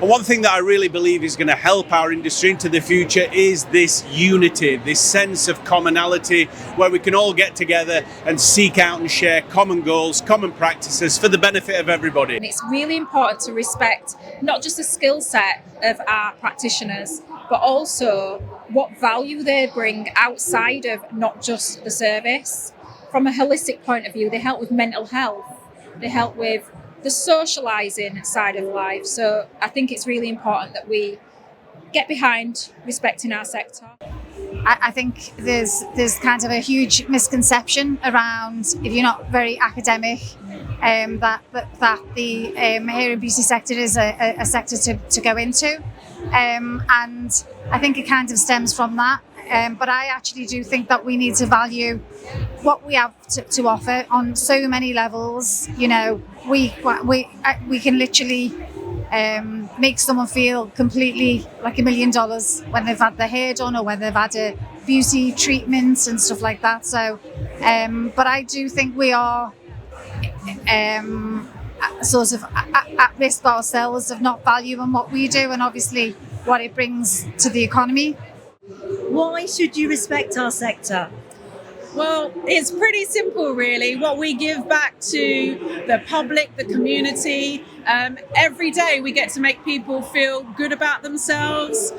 And one thing that I really believe is going to help our industry into the future is this unity, this sense of commonality where we can all get together and seek out and share common goals, common practices for the benefit of everybody. And it's really important to respect not just the skill set of our practitioners, but also what value they bring outside of not just the service. From a holistic point of view, they help with mental health, they help with the socialising side of life. So I think it's really important that we get behind respecting our sector. I think there's kind of a huge misconception around, if you're not very academic, that the hair and beauty sector is a sector to go into. And I think it kind of stems from that. But I actually do think that we need to value what we have to offer on so many levels. You know, we can literally make someone feel completely like $1 million when they've had their hair done or when they've had a beauty treatment and stuff like that. So, but I do think we are sort of at risk ourselves of not valuing what we do and obviously what it brings to the economy. Why should you respect our sector? Well, it's pretty simple, really. What we give back to the public, the community. Every day we get to make people feel good about themselves.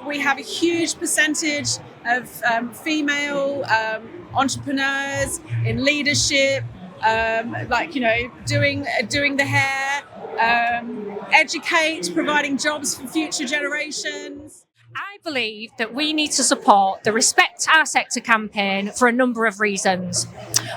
We have a huge percentage of female entrepreneurs in leadership, doing the hair, educate, providing jobs for future generations. I believe that we need to support the Respect Our Sector campaign for a number of reasons.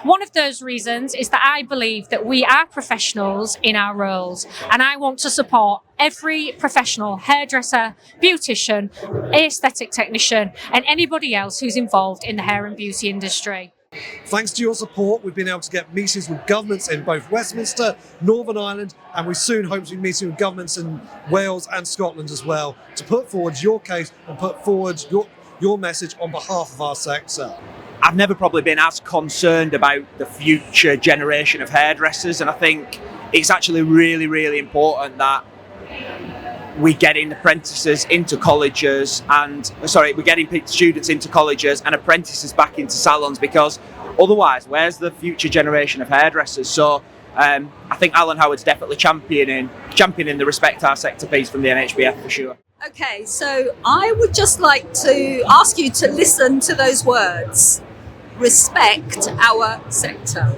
One of those reasons is that I believe that we are professionals in our roles, and I want to support every professional hairdresser, beautician, aesthetic technician, and anybody else who's involved in the hair and beauty industry. Thanks to your support, we've been able to get meetings with governments in both Westminster, Northern Ireland, and we soon hope to be meeting with governments in Wales and Scotland as well to put forward your case and put forward your message on behalf of our sector. I've never probably been as concerned about the future generation of hairdressers, and I think it's actually really, really important that we're getting apprentices into colleges we're getting students into colleges and apprentices back into salons, because otherwise, where's the future generation of hairdressers? So I think Alan Howard's definitely championing the Respect Our Sector piece from the NHBF for sure. Okay, so I would just like to ask you to listen to those words. Respect our sector.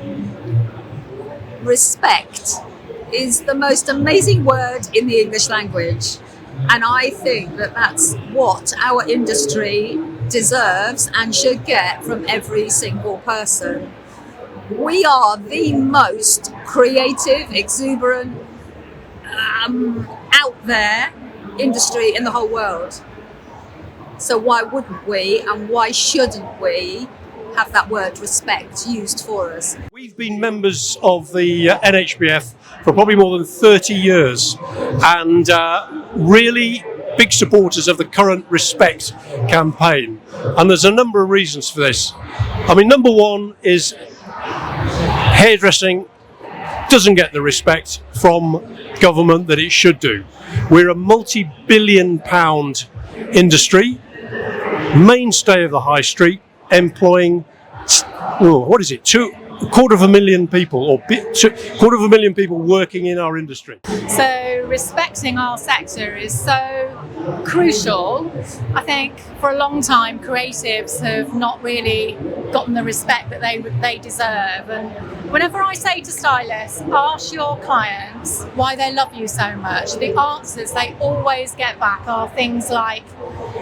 Respect is the most amazing word in the English language, and I think that that's what our industry deserves and should get from every single person. We are the most creative, exuberant, out there industry in the whole world. So why wouldn't we and why shouldn't we have that word respect used for us? We've been members of the NHBF for probably more than 30 years and really big supporters of the current Respect campaign. And there's a number of reasons for this. I mean, number one is hairdressing doesn't get the respect from government that it should do. We're a multi-billion pound industry, mainstay of the high street, employing, quarter of a million people, or quarter of a million people working in our industry. So respecting our sector is so crucial. I think for a long time creatives have not really gotten the respect that they deserve, and whenever I say to stylists, ask your clients why they love you so much, the answers they always get back are things like,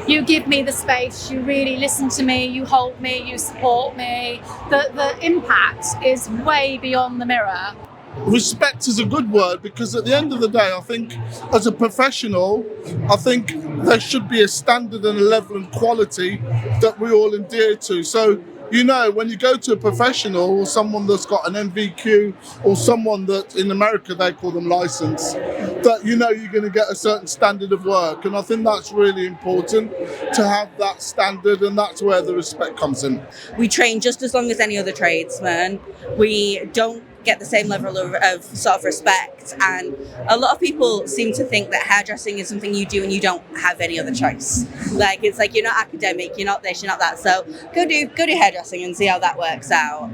you give me the space, you really listen to me, you hold me, you support me. The impact is way beyond the mirror. Respect is a good word, because at the end of the day, I think as a professional, I think there should be a standard and a level and quality that we all adhere to. So, you know, when you go to a professional or someone that's got an MVQ or someone that in America they call them license, that you know you're going to get a certain standard of work. And I think that's really important to have that standard, and that's where the respect comes in. We train just as long as any other tradesman. We don't get the same level of sort of respect. And a lot of people seem to think that hairdressing is something you do and you don't have any other choice. Like, it's like, you're not academic, you're not this, you're not that, so go do hairdressing and see how that works out.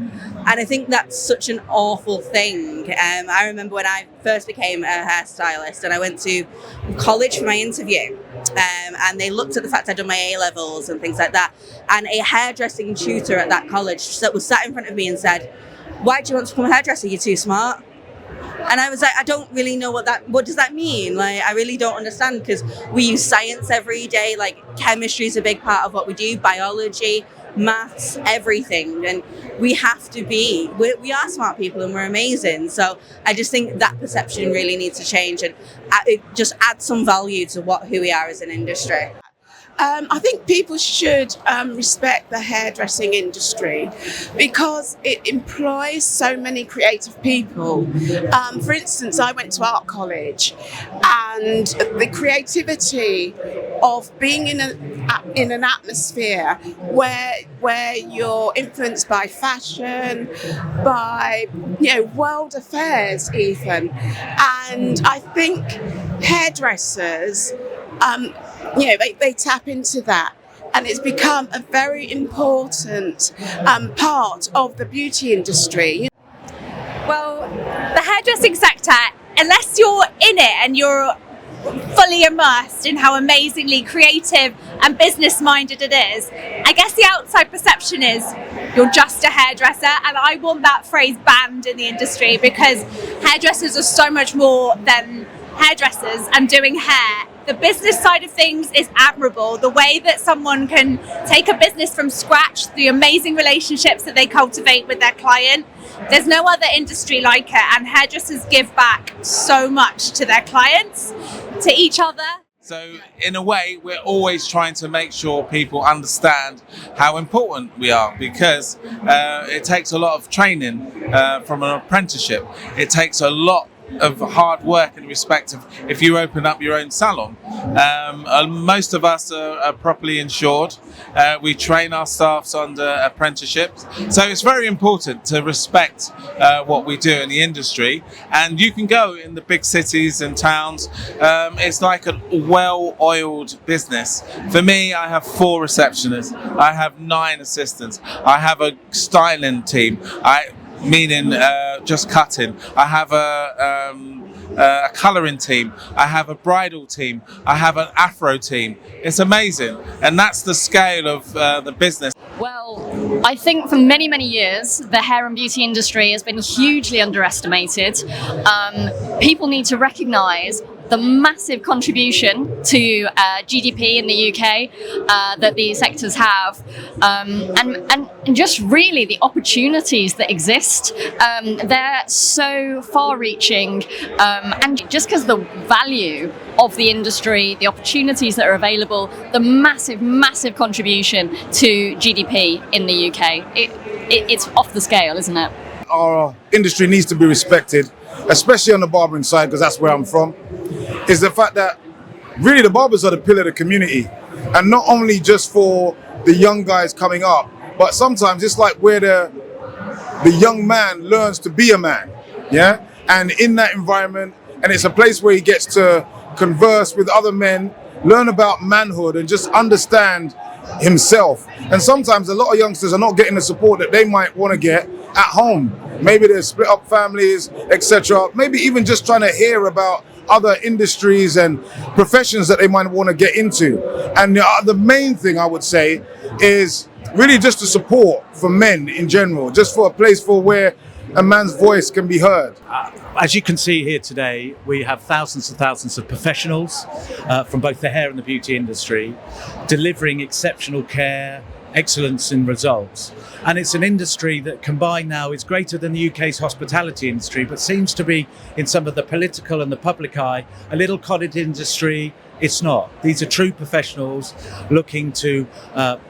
And I think that's such an awful thing. I remember when I first became a hairstylist and I went to college for my interview, and they looked at the fact I'd done my A-levels and things like that, and a hairdressing tutor at that college was sat in front of me and said, "Why do you want to become a hairdresser? You're too smart." And I was like, I don't really know what does that mean? Like, I really don't understand, because we use science every day. Like, chemistry is a big part of what we do, biology, maths, everything. And we have to be, we are smart people and we're amazing. So I just think that perception really needs to change, and it just add some value to who we are as an industry. I think people should respect the hairdressing industry because it employs so many creative people. For instance, I went to art college, and the creativity of being in an atmosphere where you're influenced by fashion, by world affairs even, and I think hairdressers. They tap into that, and it's become a very important part of the beauty industry. Well, the hairdressing sector, unless you're in it and you're fully immersed in how amazingly creative and business-minded it is, I guess the outside perception is you're just a hairdresser, and I want that phrase banned in the industry, because hairdressers are so much more than hairdressers and doing hair. The business side of things is admirable. The way that someone can take a business from scratch, the amazing relationships that they cultivate with their client. There's no other industry like it, and hairdressers give back so much to their clients, to each other. So in a way, we're always trying to make sure people understand how important we are, because it takes a lot of training from an apprenticeship. It takes a lot of hard work in respect of if you open up your own salon. Most of us are properly insured. We train our staffs under apprenticeships. So it's very important to respect what we do in the industry. And you can go in the big cities and towns. It's like a well-oiled business. For me, I have 4 receptionists. I have 9 assistants. I have a styling team. Meaning just cutting. I have a colouring team. I have a bridal team. I have an afro team. It's amazing, and that's the scale of the business. Well, I think for many, many years, the hair and beauty industry has been hugely underestimated. People need to recognise the massive contribution to GDP in the UK that these sectors have, and just really the opportunities that exist. They're so far-reaching, and just because the value of the industry, the opportunities that are available, the massive, massive contribution to GDP in the UK, it's off the scale, isn't it? Our industry needs to be respected, especially on the barbering side, because that's where I'm from, is the fact that really the barbers are the pillar of the community, and not only just for the young guys coming up, but sometimes it's like where the young man learns to be a man, yeah? And in that environment, and it's a place where he gets to converse with other men, learn about manhood, and just understand himself. And sometimes a lot of youngsters are not getting the support that they might want to get at home. Maybe they're split up families, etc. Maybe even just trying to hear about other industries and professions that they might want to get into. And the main thing I would say is really just the support for men in general, just for a place for where a man's voice can be heard. As you can see here today, we have thousands and thousands of professionals from both the hair and the beauty industry delivering exceptional care, excellence in results. And it's an industry that combined now is greater than the UK's hospitality industry, but seems to be, in some of the political and the public eye, a little cottage industry. It's not. These are true professionals looking to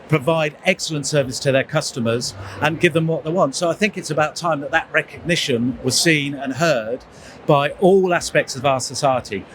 provide excellent service to their customers and give them what they want. So I think it's about time that that recognition was seen and heard by all aspects of our society.